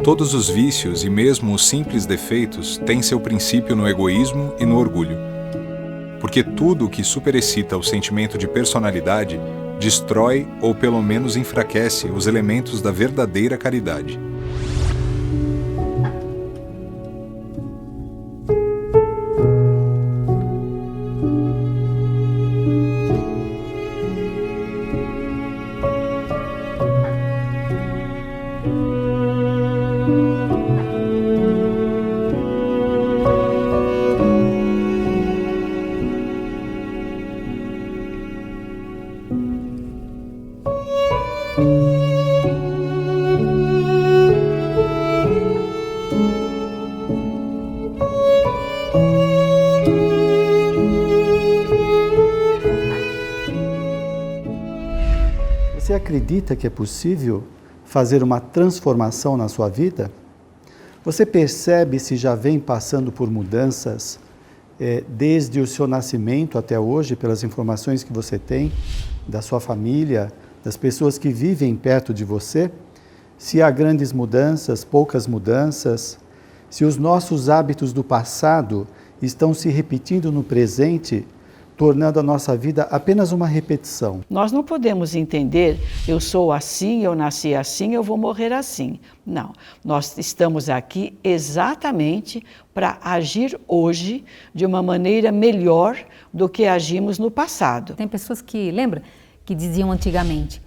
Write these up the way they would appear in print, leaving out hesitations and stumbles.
Todos os vícios e mesmo os simples defeitos têm seu princípio no egoísmo e no orgulho. Porque tudo o que superexcita o sentimento de personalidade destrói ou pelo menos enfraquece os elementos da verdadeira caridade. Você acredita que é possível fazer uma transformação na sua vida? Você percebe se já vem passando por mudanças desde o seu nascimento até hoje, pelas informações que você tem da sua família, das pessoas que vivem perto de você? Se há grandes mudanças, poucas mudanças, se os nossos hábitos do passado estão se repetindo no presente, tornando a nossa vida apenas uma repetição. Nós não podemos entender, eu sou assim, eu nasci assim, eu vou morrer assim. Não, nós estamos aqui exatamente para agir hoje de uma maneira melhor do que agimos no passado. Tem pessoas que, lembra, que diziam antigamente,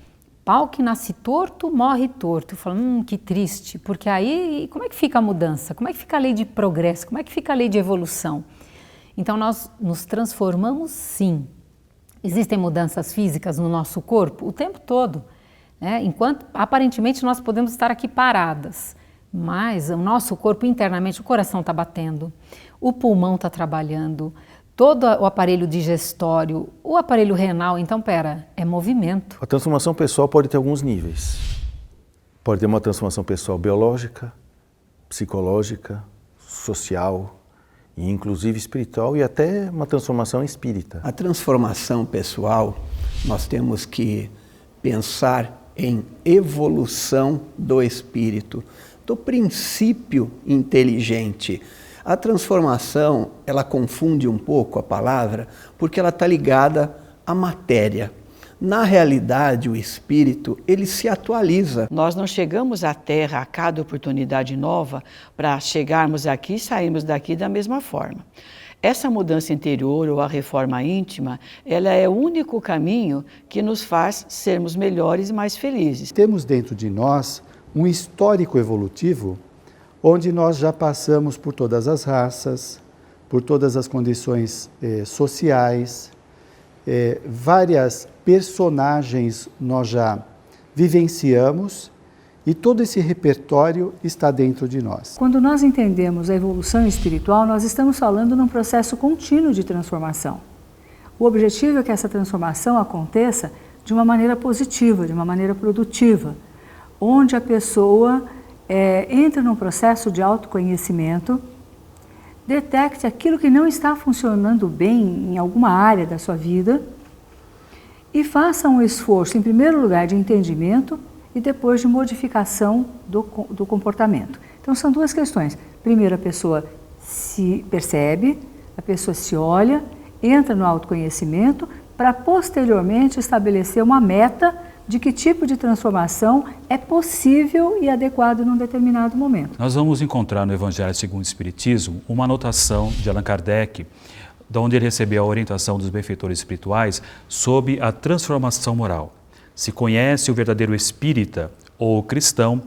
pau que nasce torto, morre torto. Eu falo, que triste, porque aí como é que fica a mudança? Como é que fica a lei de progresso? Como é que fica a lei de evolução? Então nós nos transformamos sim. Existem mudanças físicas no nosso corpo o tempo todo, né? Enquanto aparentemente nós podemos estar aqui paradas, mas o nosso corpo internamente, o coração está batendo, o pulmão está trabalhando, todo o aparelho digestório, o aparelho renal, então é movimento. A transformação pessoal pode ter alguns níveis. Pode ter uma transformação pessoal biológica, psicológica, social, e inclusive espiritual e até uma transformação espírita. A transformação pessoal, nós temos que pensar em evolução do espírito, do princípio inteligente. A transformação, ela confunde um pouco a palavra, porque ela está ligada à matéria. Na realidade, o espírito, ele se atualiza. Nós não chegamos à Terra a cada oportunidade nova para chegarmos aqui e sairmos daqui da mesma forma. Essa mudança interior ou a reforma íntima, ela é o único caminho que nos faz sermos melhores e mais felizes. Temos dentro de nós um histórico evolutivo onde nós já passamos por todas as raças, por todas as condições sociais, várias personagens nós já vivenciamos e todo esse repertório está dentro de nós. Quando nós entendemos a evolução espiritual, nós estamos falando num processo contínuo de transformação. O objetivo é que essa transformação aconteça de uma maneira positiva, de uma maneira produtiva, onde a pessoa entra num processo de autoconhecimento, detecte aquilo que não está funcionando bem em alguma área da sua vida e faça um esforço, em primeiro lugar, de entendimento e depois de modificação do comportamento. Então, são duas questões. Primeiro, a pessoa se percebe, a pessoa se olha, entra no autoconhecimento para, posteriormente, estabelecer uma meta de que tipo de transformação é possível e adequado num determinado momento. Nós vamos encontrar no Evangelho segundo o Espiritismo uma anotação de Allan Kardec, de onde ele recebeu a orientação dos benfeitores espirituais sobre a transformação moral. Se conhece o verdadeiro espírita ou cristão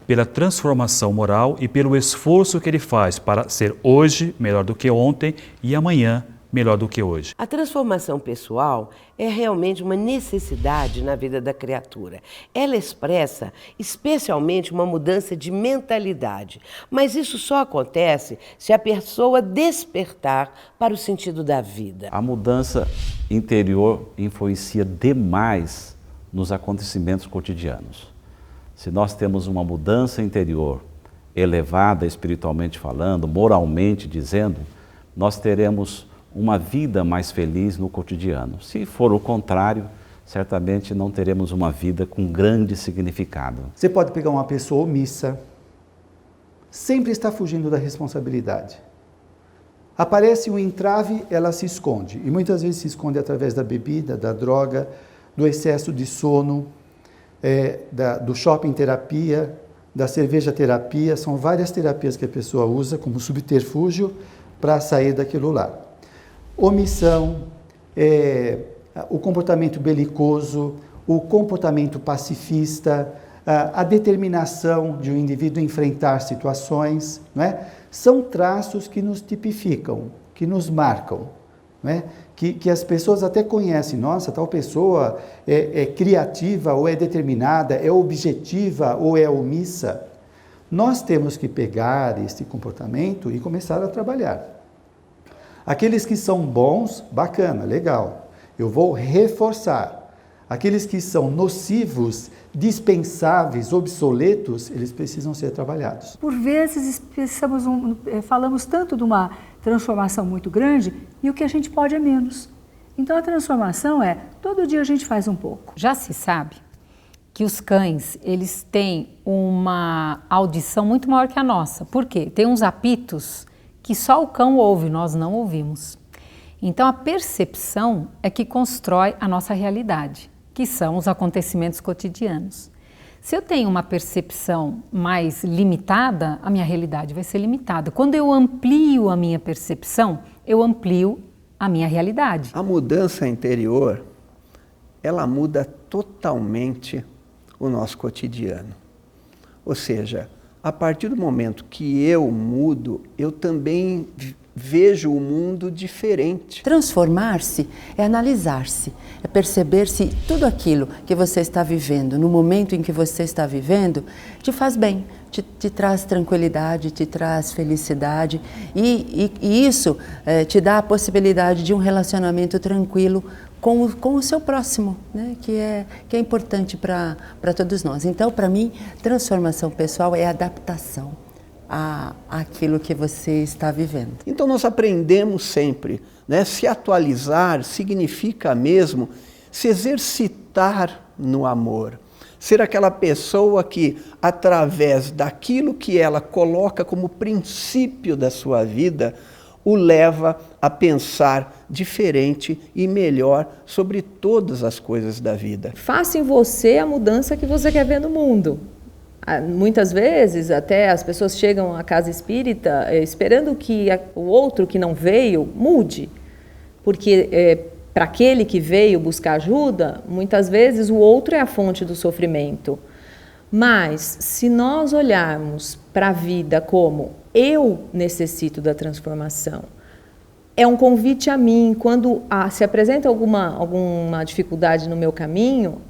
pela transformação moral e pelo esforço que ele faz para ser hoje melhor do que ontem e amanhã melhor do que hoje. A transformação pessoal é realmente uma necessidade na vida da criatura. Ela expressa especialmente uma mudança de mentalidade, mas isso só acontece se a pessoa despertar para o sentido da vida. A mudança interior influencia demais nos acontecimentos cotidianos. Se nós temos uma mudança interior elevada espiritualmente falando, moralmente dizendo, nós teremos uma vida mais feliz no cotidiano. Se for o contrário, certamente não teremos uma vida com grande significado. Você pode pegar uma pessoa omissa, sempre está fugindo da responsabilidade. Aparece um entrave, ela se esconde. E muitas vezes se esconde através da bebida, da droga, do excesso de sono, do shopping terapia, da cerveja terapia. São várias terapias que a pessoa usa como subterfúgio para sair daquilo lá. Omissão, o comportamento belicoso, o comportamento pacifista, a determinação de um indivíduo enfrentar situações, não é? São traços que nos tipificam, que nos marcam, não é? Que as pessoas até conhecem. Nossa, tal pessoa é criativa ou é determinada, é objetiva ou é omissa. Nós temos que pegar este comportamento e começar a trabalhar. Aqueles que são bons, bacana, legal, eu vou reforçar. Aqueles que são nocivos, dispensáveis, obsoletos, eles precisam ser trabalhados. Por vezes falamos tanto de uma transformação muito grande e o que a gente pode é menos. Então a transformação todo dia a gente faz um pouco. Já se sabe que os cães, eles têm uma audição muito maior que a nossa. Por quê? Tem uns apitos que só o cão ouve, nós não ouvimos. Então a percepção é que constrói a nossa realidade, que são os acontecimentos cotidianos. Se eu tenho uma percepção mais limitada, a minha realidade vai ser limitada. Quando eu amplio a minha percepção, eu amplio a minha realidade. A mudança interior, ela muda totalmente o nosso cotidiano. Ou seja, a partir do momento que eu mudo, eu também vejo o mundo diferente. Transformar-se é analisar-se, é perceber se tudo aquilo que você está vivendo, no momento em que você está vivendo, te faz bem, te traz tranquilidade, te traz felicidade e isso te dá a possibilidade de um relacionamento tranquilo com o seu próximo, né? que é importante para todos nós. Então, para mim, transformação pessoal é adaptação àquilo que você está vivendo. Então nós aprendemos sempre, né? Se atualizar significa mesmo se exercitar no amor. Ser aquela pessoa que, através daquilo que ela coloca como princípio da sua vida, o leva a pensar diferente e melhor sobre todas as coisas da vida. Faça em você a mudança que você quer ver no mundo. Muitas vezes até as pessoas chegam à casa espírita esperando que o outro que não veio mude, porque para aquele que veio buscar ajuda, muitas vezes o outro é a fonte do sofrimento. Mas se nós olharmos para a vida como eu necessito da transformação, é um convite a mim, quando se apresenta alguma dificuldade no meu caminho,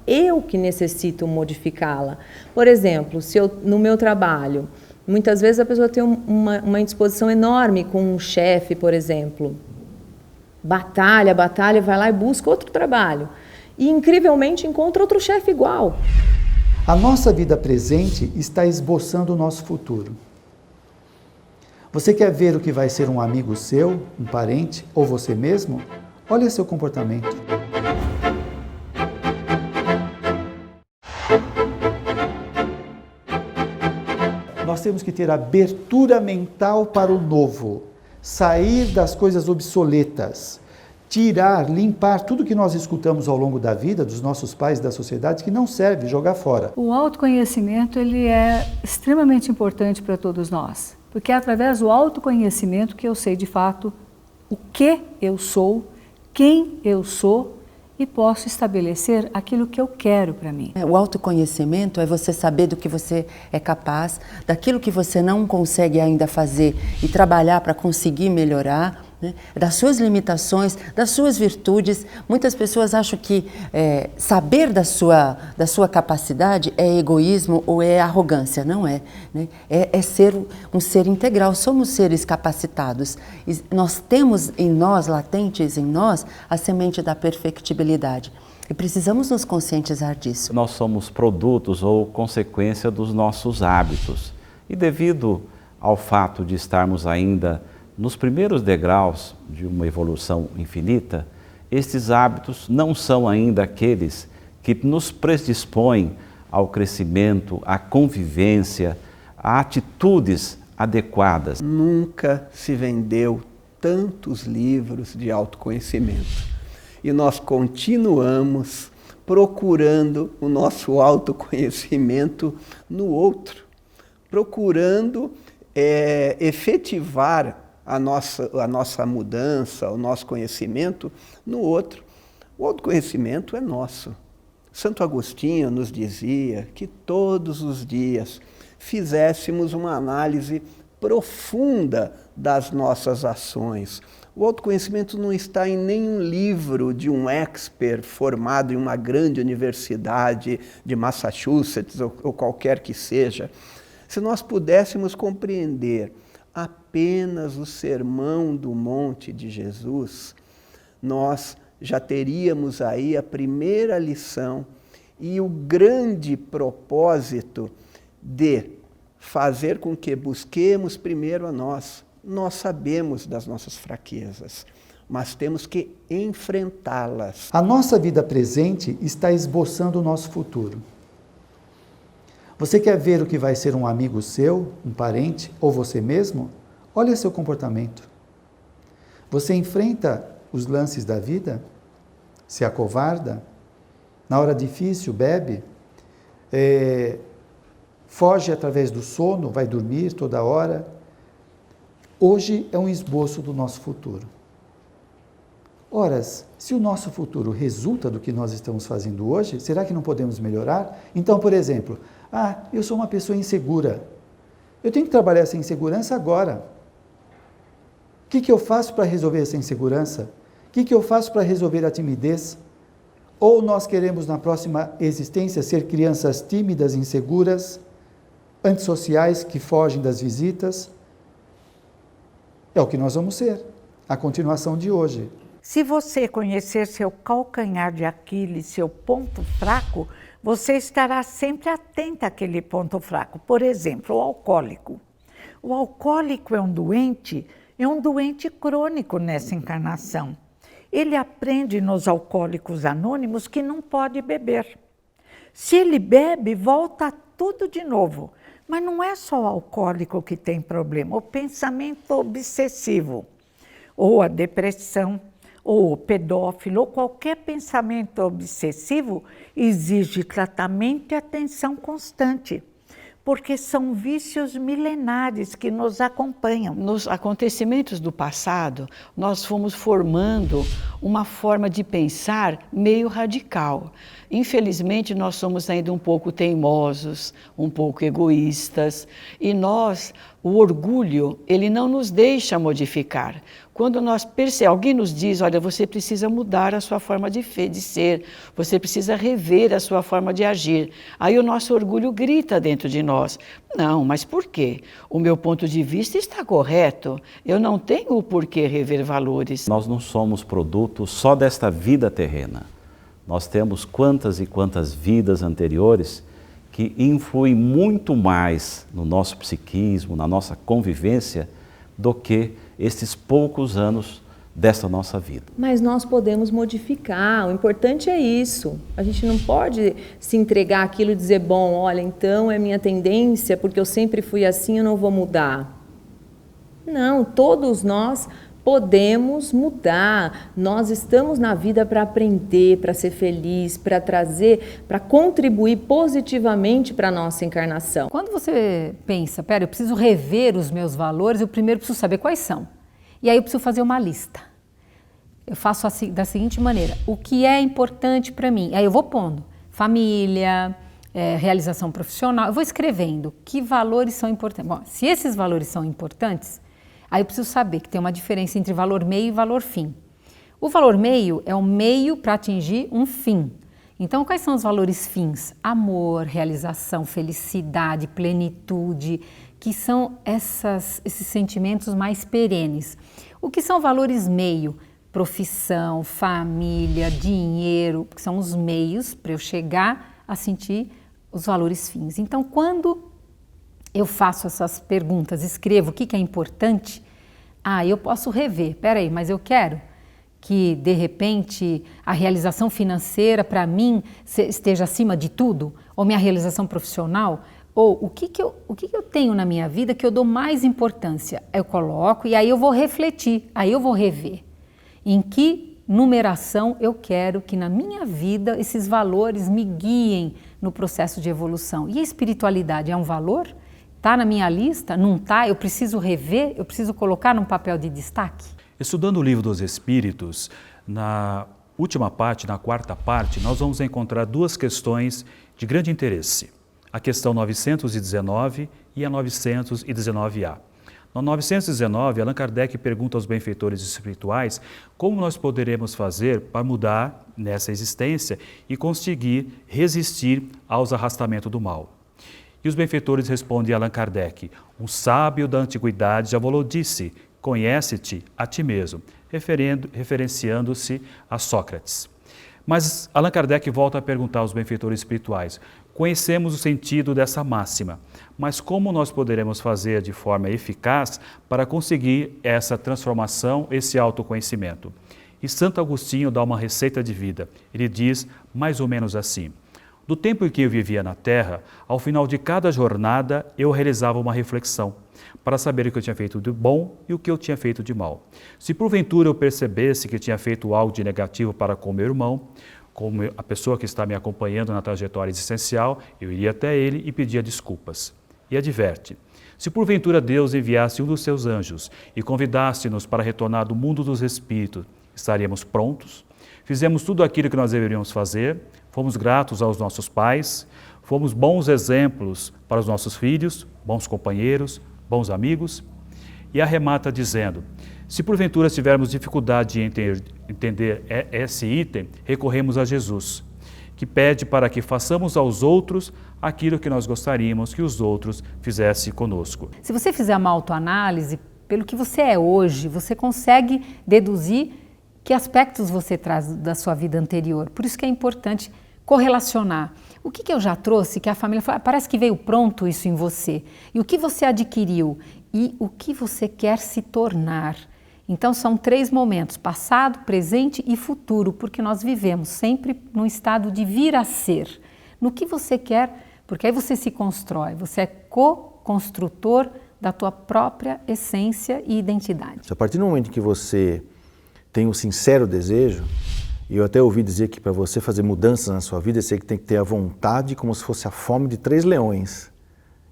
eu que necessito modificá-la. Por exemplo, se no meu trabalho, muitas vezes a pessoa tem uma indisposição enorme com um chefe, por exemplo, batalha, vai lá e busca outro trabalho. E incrivelmente encontra outro chefe igual. A nossa vida presente está esboçando o nosso futuro. Você quer ver o que vai ser um amigo seu, um parente ou você mesmo? Olha seu comportamento. Nós temos que ter abertura mental para o novo, sair das coisas obsoletas, tirar, limpar tudo que nós escutamos ao longo da vida, dos nossos pais, da sociedade, que não serve, jogar fora. O autoconhecimento ele é extremamente importante para todos nós, porque é através do autoconhecimento que eu sei de fato o que eu sou, quem eu sou e posso estabelecer aquilo que eu quero para mim. O autoconhecimento é você saber do que você é capaz, daquilo que você não consegue ainda fazer e trabalhar para conseguir melhorar, né? Das suas limitações, das suas virtudes. Muitas pessoas acham que saber da sua capacidade é egoísmo ou é arrogância. Não é, né? É ser um ser integral, somos seres capacitados. E nós temos em nós, latentes em nós, a semente da perfectibilidade. E precisamos nos conscientizar disso. Nós somos produtos ou consequência dos nossos hábitos. E devido ao fato de estarmos ainda nos primeiros degraus de uma evolução infinita, estes hábitos não são ainda aqueles que nos predispõem ao crescimento, à convivência, a atitudes adequadas. Nunca se vendeu tantos livros de autoconhecimento e nós continuamos procurando o nosso autoconhecimento no outro, procurando efetivar a nossa mudança, o nosso conhecimento no outro. O autoconhecimento é nosso. Santo Agostinho nos dizia que todos os dias fizéssemos uma análise profunda das nossas ações. O autoconhecimento não está em nenhum livro de um expert formado em uma grande universidade de Massachusetts ou qualquer que seja. Se nós pudéssemos compreender apenas o Sermão do Monte de Jesus, nós já teríamos aí a primeira lição e o grande propósito de fazer com que busquemos primeiro a nós. Nós sabemos das nossas fraquezas, mas temos que enfrentá-las. A nossa vida presente está esboçando o nosso futuro. Você quer ver o que vai ser um amigo seu, um parente ou você mesmo? Olha seu comportamento. Você enfrenta os lances da vida? Se acovarda? Na hora difícil, bebe? Foge através do sono? Vai dormir toda hora? Hoje é um esboço do nosso futuro. Ora, se o nosso futuro resulta do que nós estamos fazendo hoje, será que não podemos melhorar? Então, por exemplo, eu sou uma pessoa insegura. Eu tenho que trabalhar essa insegurança agora. O que eu faço para resolver essa insegurança? O que eu faço para resolver a timidez? Ou nós queremos na próxima existência ser crianças tímidas, inseguras, antissociais, que fogem das visitas? É o que nós vamos ser, a continuação de hoje. Se você conhecer seu calcanhar de Aquiles, seu ponto fraco, você estará sempre atenta àquele ponto fraco. Por exemplo, o alcoólico. O alcoólico é um doente crônico nessa encarnação. Ele aprende nos Alcoólicos Anônimos que não pode beber. Se ele bebe, volta tudo de novo. Mas não é só o alcoólico que tem problema, o pensamento obsessivo, ou a depressão, ou o pedófilo, ou qualquer pensamento obsessivo exige tratamento e atenção constante, porque são vícios milenares que nos acompanham. Nos acontecimentos do passado, nós fomos formando uma forma de pensar meio radical. Infelizmente, nós somos ainda um pouco teimosos, um pouco egoístas, e o orgulho, ele não nos deixa modificar. Quando alguém nos diz, olha, você precisa mudar a sua forma de ser, você precisa rever a sua forma de agir. Aí o nosso orgulho grita dentro de nós. Não, mas por quê? O meu ponto de vista está correto, eu não tenho o porquê rever valores. Nós não somos produto só desta vida terrena. Nós temos quantas e quantas vidas anteriores que influem muito mais no nosso psiquismo, na nossa convivência, do que esses poucos anos desta nossa vida. Mas nós podemos modificar, o importante é isso. A gente não pode se entregar àquilo e dizer, bom, olha, então é minha tendência, porque eu sempre fui assim, eu não vou mudar. Não, todos nós podemos mudar. Nós estamos na vida para aprender, para ser feliz, para trazer, para contribuir positivamente para a nossa encarnação. Quando você pensa, eu preciso rever os meus valores, eu primeiro preciso saber quais são. E aí eu preciso fazer uma lista. Eu faço da seguinte maneira, o que é importante para mim? Aí eu vou pondo família, realização profissional, eu vou escrevendo que valores são importantes. Bom, se esses valores são importantes, aí eu preciso saber que tem uma diferença entre valor meio e valor fim. O valor meio é um meio para atingir um fim. Então, quais são os valores fins? Amor, realização, felicidade, plenitude, que são esses sentimentos mais perenes. O que são valores meio? Profissão, família, dinheiro, que são os meios para eu chegar a sentir os valores fins. Então, quando eu faço essas perguntas, escrevo o que é importante, eu posso rever. Peraí, mas eu quero que, de repente, a realização financeira, para mim, esteja acima de tudo? Ou minha realização profissional? Ou o que eu tenho na minha vida que eu dou mais importância? Eu coloco e aí eu vou refletir, aí eu vou rever. Em que numeração eu quero que na minha vida esses valores me guiem no processo de evolução? E a espiritualidade é um valor? Está na minha lista? Não está? Eu preciso rever? Eu preciso colocar num papel de destaque? Estudando o Livro dos Espíritos, na última parte, na quarta parte, nós vamos encontrar duas questões de grande interesse. A questão 919 e a 919A. No 919, Allan Kardec pergunta aos benfeitores espirituais como nós poderemos fazer para mudar nessa existência e conseguir resistir aos arrastamentos do mal. E os benfeitores respondem a Allan Kardec: um sábio da antiguidade já vos disse, conhece-te a ti mesmo, referenciando-se a Sócrates. Mas Allan Kardec volta a perguntar aos benfeitores espirituais: conhecemos o sentido dessa máxima, mas como nós poderemos fazer de forma eficaz para conseguir essa transformação, esse autoconhecimento? E Santo Agostinho dá uma receita de vida. Ele diz mais ou menos assim: do tempo em que eu vivia na Terra, ao final de cada jornada eu realizava uma reflexão para saber o que eu tinha feito de bom e o que eu tinha feito de mal. Se porventura eu percebesse que tinha feito algo de negativo para com meu irmão, como a pessoa que está me acompanhando na trajetória existencial, eu iria até ele e pedia desculpas. E adverte: se porventura Deus enviasse um dos seus anjos e convidasse-nos para retornar do mundo dos espíritos, estaríamos prontos? Fizemos tudo aquilo que nós deveríamos fazer, fomos gratos aos nossos pais, fomos bons exemplos para os nossos filhos, bons companheiros, bons amigos? E arremata dizendo: se porventura tivermos dificuldade em entender esse item, recorremos a Jesus, que pede para que façamos aos outros aquilo que nós gostaríamos que os outros fizessem conosco. Se você fizer uma autoanálise, pelo que você é hoje, você consegue deduzir que aspectos você traz da sua vida anterior. Por isso que é importante correlacionar. O que eu já trouxe, que a família fala, parece que veio pronto isso em você. E o que você adquiriu e o que você quer se tornar. Então são 3 momentos, passado, presente e futuro, porque nós vivemos sempre num estado de vir a ser. No que você quer, porque aí você se constrói, você é co-construtor da tua própria essência e identidade. A partir do momento em que você tem um sincero desejo, e eu até ouvi dizer que para você fazer mudanças na sua vida, você tem que ter a vontade como se fosse a fome de 3 leões.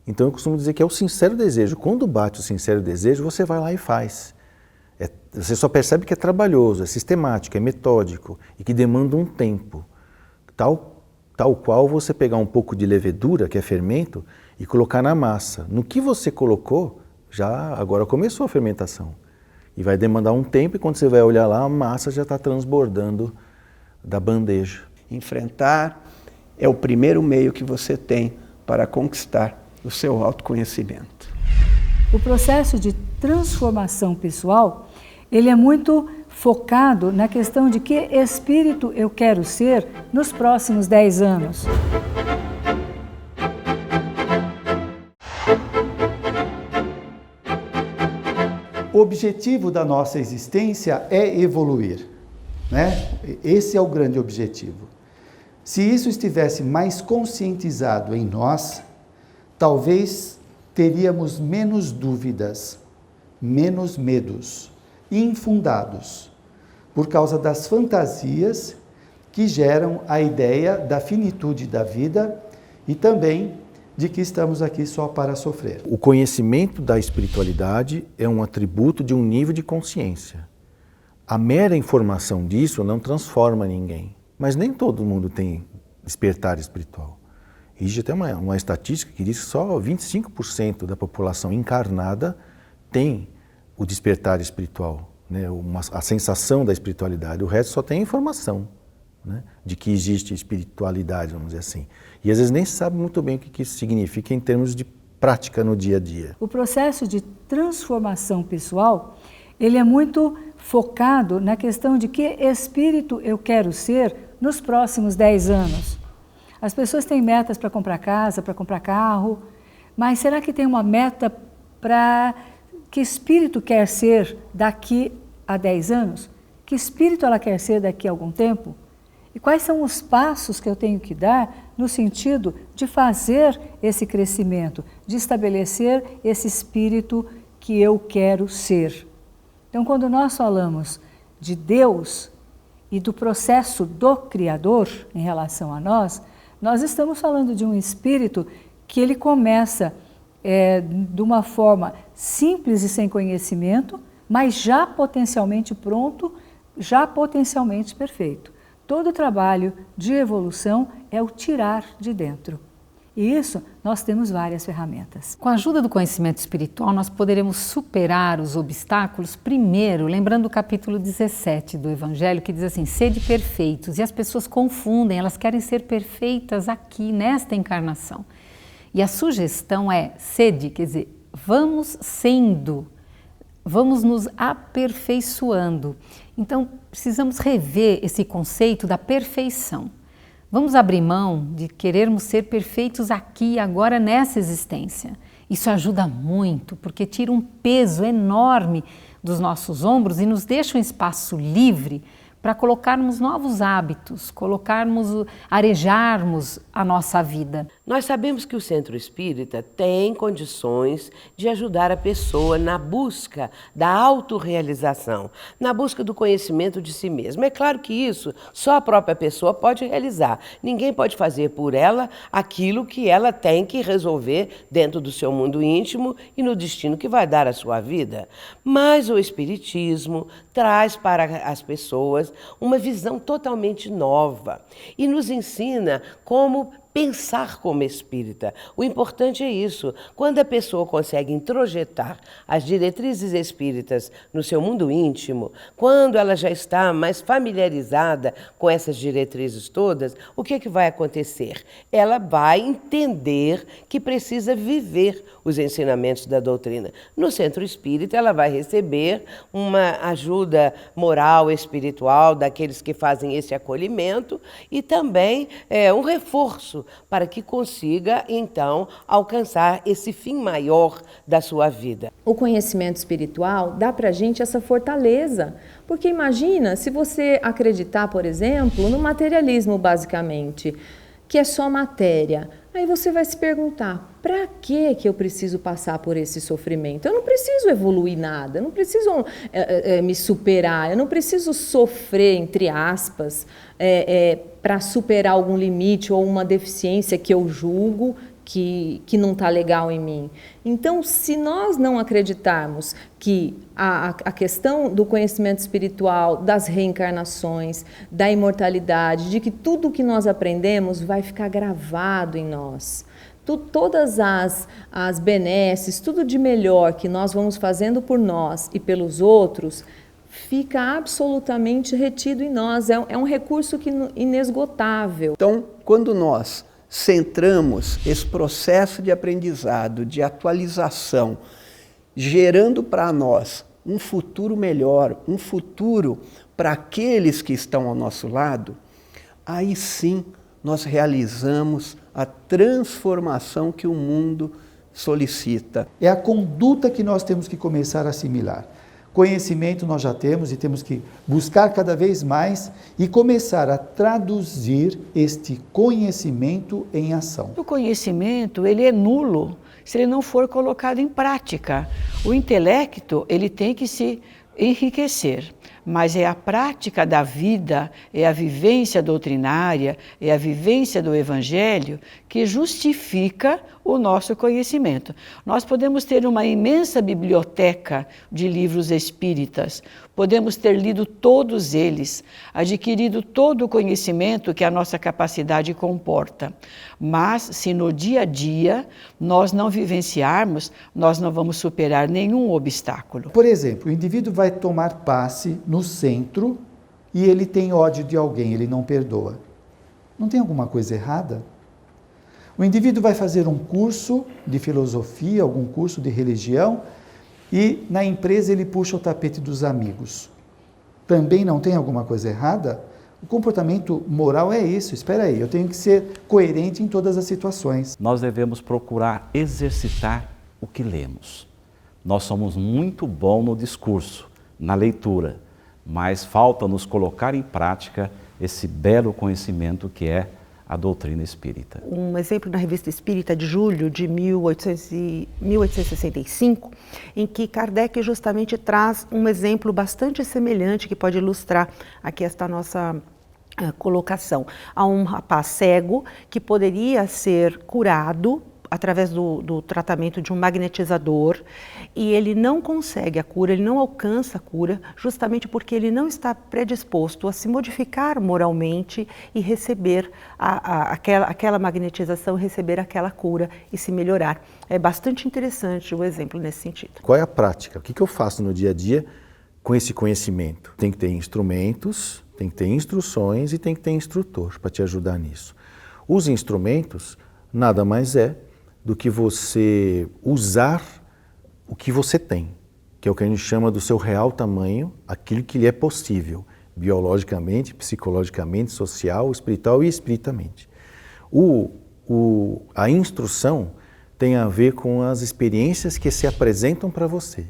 Então eu costumo dizer que é o sincero desejo. Quando bate o sincero desejo, você vai lá e faz. Você só percebe que é trabalhoso, é sistemático, é metódico e que demanda um tempo. Tal qual você pegar um pouco de levedura, que é fermento, e colocar na massa. No que você colocou, já agora começou a fermentação. E vai demandar um tempo e quando você vai olhar lá, a massa já está transbordando da bandeja. Enfrentar é o primeiro meio que você tem para conquistar o seu autoconhecimento. O processo de transformação pessoal, ele é muito focado na questão de que espírito eu quero ser nos próximos 10 anos. O objetivo da nossa existência é evoluir, né? Esse é o grande objetivo. Se isso estivesse mais conscientizado em nós, talvez teríamos menos dúvidas, menos medos infundados, por causa das fantasias que geram a ideia da finitude da vida e também de que estamos aqui só para sofrer. O conhecimento da espiritualidade é um atributo de um nível de consciência. A mera informação disso não transforma ninguém, mas nem todo mundo tem despertar espiritual. Existe até uma estatística que diz que só 25% da população encarnada tem o despertar espiritual, né? A sensação da espiritualidade. O resto só tem informação, né? De que existe espiritualidade, vamos dizer assim. E às vezes nem sabe muito bem o que isso significa em termos de prática no dia a dia. O processo de transformação pessoal, ele é muito focado na questão de que espírito eu quero ser nos próximos 10 anos. As pessoas têm metas para comprar casa, para comprar carro, Mas será que tem uma meta para que espírito quer ser daqui a 10 anos? Que espírito ela quer ser daqui a algum tempo? E quais são os passos que eu tenho que dar no sentido de fazer esse crescimento, de estabelecer esse espírito que eu quero ser? Então, quando nós falamos de Deus e do processo do Criador em relação a nós estamos falando de um espírito que ele começa de uma forma simples e sem conhecimento, mas já potencialmente pronto, já potencialmente perfeito. Todo o trabalho de evolução é o tirar de dentro. E isso, nós temos várias ferramentas. Com a ajuda do conhecimento espiritual, nós poderemos superar os obstáculos, primeiro, lembrando o capítulo 17 do Evangelho, que diz assim, sede perfeitos. E as pessoas confundem, elas querem ser perfeitas aqui, nesta encarnação. E a sugestão é sede, quer dizer, vamos sendo, vamos nos aperfeiçoando. Então, precisamos rever esse conceito da perfeição. Vamos abrir mão de querermos ser perfeitos aqui e agora nessa existência. Isso ajuda muito, porque tira um peso enorme dos nossos ombros e nos deixa um espaço livre para colocarmos novos hábitos, arejarmos a nossa vida. Nós sabemos que o Centro Espírita tem condições de ajudar a pessoa na busca da autorrealização, na busca do conhecimento de si mesma. É claro que isso só a própria pessoa pode realizar. Ninguém pode fazer por ela aquilo que ela tem que resolver dentro do seu mundo íntimo e no destino que vai dar à sua vida. Mas o Espiritismo traz para as pessoas uma visão totalmente nova e nos ensina como pensar como espírita. O importante é isso. Quando a pessoa consegue introjetar as diretrizes espíritas no seu mundo íntimo, quando ela já está mais familiarizada com essas diretrizes todas, o que vai acontecer? Ela vai entender que precisa viver os ensinamentos da doutrina. No Centro Espírita, ela vai receber uma ajuda moral, espiritual daqueles que fazem esse acolhimento e também um reforço para que consiga, então, alcançar esse fim maior da sua vida. O conhecimento espiritual dá para a gente essa fortaleza, porque imagina se você acreditar, por exemplo, no materialismo, basicamente, que é só matéria. Aí você vai se perguntar, para que eu preciso passar por esse sofrimento? Eu não preciso evoluir nada, eu não preciso me superar, eu não preciso sofrer, entre aspas, para superar algum limite ou uma deficiência que eu julgo que não está legal em mim. Então, se nós não acreditarmos que a questão do conhecimento espiritual, das reencarnações, da imortalidade, de que tudo que nós aprendemos vai ficar gravado em nós, todas as benesses, tudo de melhor que nós vamos fazendo por nós e pelos outros, fica absolutamente retido em nós. É um recurso inesgotável. Então, quando nós centramos esse processo de aprendizado, de atualização, gerando para nós um futuro melhor, um futuro para aqueles que estão ao nosso lado, aí sim nós realizamos a transformação que o mundo solicita. É a conduta que nós temos que começar a assimilar. Conhecimento nós já temos e temos que buscar cada vez mais e começar a traduzir este conhecimento em ação. O conhecimento, ele é nulo se ele não for colocado em prática. O intelecto, ele tem que se enriquecer, mas é a prática da vida, é a vivência doutrinária, é a vivência do Evangelho que justifica o nosso conhecimento. Nós podemos ter uma imensa biblioteca de livros espíritas, podemos ter lido todos eles, adquirido todo o conhecimento que a nossa capacidade comporta, mas se no dia a dia nós não vivenciarmos, nós não vamos superar nenhum obstáculo. Por exemplo, o indivíduo vai tomar passe no centro e ele tem ódio de alguém, ele não perdoa. Não tem alguma coisa errada? O indivíduo vai fazer um curso de filosofia, algum curso de religião, e na empresa ele puxa o tapete dos amigos. Também não tem alguma coisa errada? O comportamento moral é isso, espera aí, eu tenho que ser coerente em todas as situações. Nós devemos procurar exercitar o que lemos. Nós somos muito bons no discurso, na leitura, mas falta nos colocar em prática esse belo conhecimento que é a doutrina espírita. Um exemplo na Revista Espírita de julho de 1865, em que Kardec justamente traz um exemplo bastante semelhante que pode ilustrar aqui esta nossa colocação. Há um rapaz cego que poderia ser curado através do tratamento de um magnetizador, e ele não consegue a cura, ele não alcança a cura, justamente porque ele não está predisposto a se modificar moralmente e receber aquela magnetização, receber aquela cura e se melhorar. É bastante interessante o exemplo nesse sentido. Qual é a prática? O que eu faço no dia a dia com esse conhecimento? Tem que ter instrumentos, tem que ter instruções e tem que ter instrutor para te ajudar nisso. Os instrumentos nada mais é do que você usar o que você tem, que é o que a gente chama do seu real tamanho, aquilo que lhe é possível, biologicamente, psicologicamente, social, espiritual e espiritamente. A instrução tem a ver com as experiências que se apresentam para você.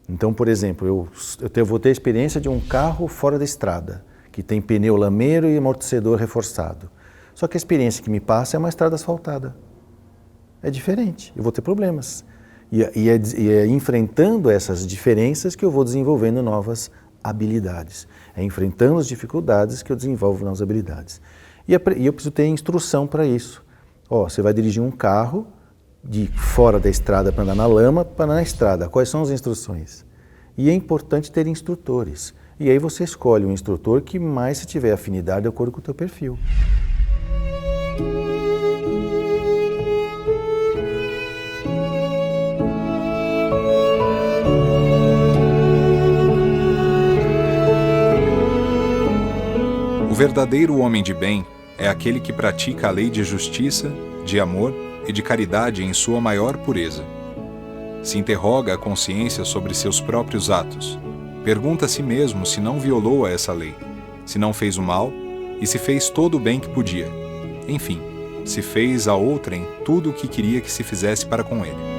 Então, por exemplo, eu vou ter a experiência de um carro fora da estrada, que tem pneu lameiro e amortecedor reforçado. Só que a experiência que me passa é uma estrada asfaltada. É diferente, eu vou ter problemas. E é enfrentando essas diferenças que eu vou desenvolvendo novas habilidades. É enfrentando as dificuldades que eu desenvolvo novas habilidades. E eu preciso ter instrução para isso. Você vai dirigir um carro de fora da estrada para andar na lama, para andar na estrada. Quais são as instruções? E é importante ter instrutores. E aí você escolhe um instrutor que mais se tiver afinidade de acordo com o teu perfil. O verdadeiro homem de bem é aquele que pratica a lei de justiça, de amor e de caridade em sua maior pureza. Se interroga a consciência sobre seus próprios atos. Pergunta a si mesmo se não violou a essa lei, se não fez o mal e se fez todo o bem que podia. Enfim, se fez a outrem tudo o que queria que se fizesse para com ele.